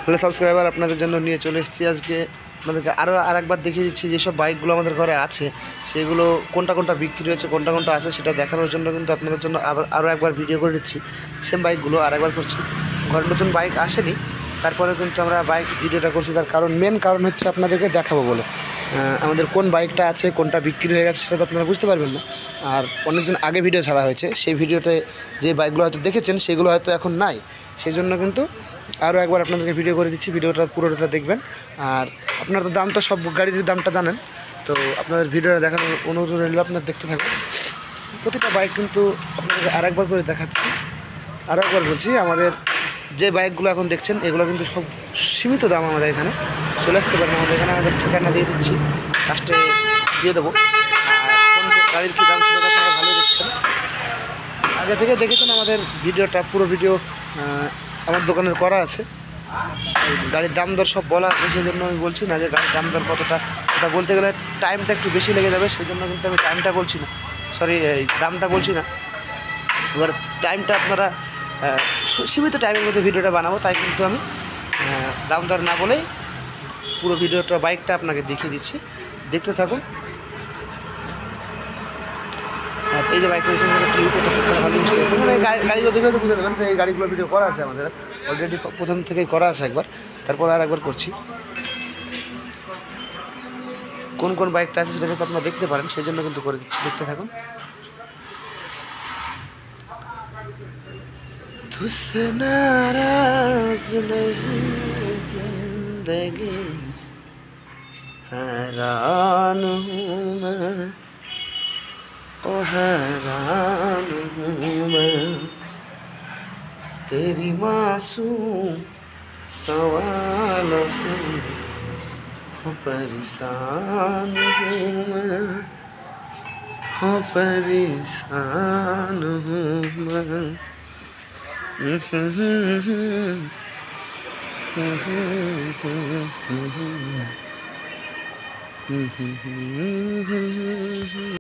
Hello subscriber, আপনাদের জন্য নিয়ে চলে এসেছি আজকে। আপনাদেরকে আরেকবার দেখিয়ে দিচ্ছি যেসব বাইকগুলো আমাদের ঘরে আছে সেগুলো কোনটা কোনটা বিক্রি হয়েছে, কোনটা কোনটা আছে সেটা দেখানোর জন্য কিন্তু আপনাদের জন্য আরও একবার ভিডিও করে দিচ্ছি। সেম বাইকগুলো আরেকবার করছি। ঘরে নতুন বাইক আসেনি, তারপরে কিন্তু আমরা বাইক ভিডিওটা করছি। তার মেন কারণ হচ্ছে আপনাদেরকে দেখাবো বলে। আমাদের কোন বাইকটা আছে, কোনটা বিক্রি হয়ে গেছে সেটা তো আপনারা বুঝতে পারবেন না। আর অনেকদিন আগে ভিডিও ছাড়া হয়েছে, সেই ভিডিওতে যে বাইকগুলো হয়তো দেখেছেন সেগুলো হয়তো এখন নাই। সেই জন্য কিন্তু আরও একবার আপনাদেরকে ভিডিও করে দিচ্ছি, ভিডিওটা পুরোটা দেখবেন। আর আপনারা তো দামটা সব গাড়ির দামটা জানেন, তো আপনাদের ভিডিওটা দেখানোর অনুরোধ রইল, আপনারা দেখতে থাকুন। প্রতিটা বাইক কিন্তু আপনাদেরকে আরেকবার করে দেখাচ্ছি। আরও একবার বলছি, আমাদের যে বাইকগুলো এখন দেখছেন এগুলো কিন্তু সব সীমিত দাম। আমাদের এখানে চলে আসতে পারেন, আমাদের এখানে আমাদের ঠিকানা দিয়ে দিচ্ছি, লাস্টে দিয়ে দেবো। আর কোন গাড়ির কী দাম সেটা আপনারা ভালো দেখছেন, আগে থেকে দেখেছেন আমাদের ভিডিওটা, পুরো ভিডিও আমার দোকানের করা আছে। গাড়ির দাম দর সব বলা আছে, সেই জন্য আমি বলছি না যে গাড়ির দাম দর কতটা। এটা বলতে গেলে টাইমটা একটু বেশি লেগে যাবে, সেই জন্য কিন্তু আমি টাইমটা বলছি না, দামটা বলছি না। এবার টাইমটা আপনারা সীমিত টাইমের মধ্যে ভিডিওটা বানাবো, তাই কিন্তু আমি দাম দর না বলেই পুরো ভিডিওটা বাইকটা আপনাকে দেখিয়ে দিচ্ছি, দেখতে থাকুন। আর এই যে বাইকটা ভালো বুঝতে পারছেন, মানে গাড়িগুলো দেখলে তো বুঝতে দেবেন যে এই গাড়িগুলো ভিডিও করা আছে আমাদের অলরেডি, প্রথম থেকেই করা আছে একবার, তারপর আর একবার করছি। কোন কোন বাইকটা আছে সেটা যাতে আপনারা দেখতে পারেন, সেই জন্য কিন্তু করে দিচ্ছি, দেখতে থাকুন। तुझसे नाराज नहीं जिंदगी, हैरान हूँ मैं, ओ हैरान हूँ मैं, तेरी मासूम सवालों से हो परेशान हूँ मैं, हो परेशान हूँ मैं।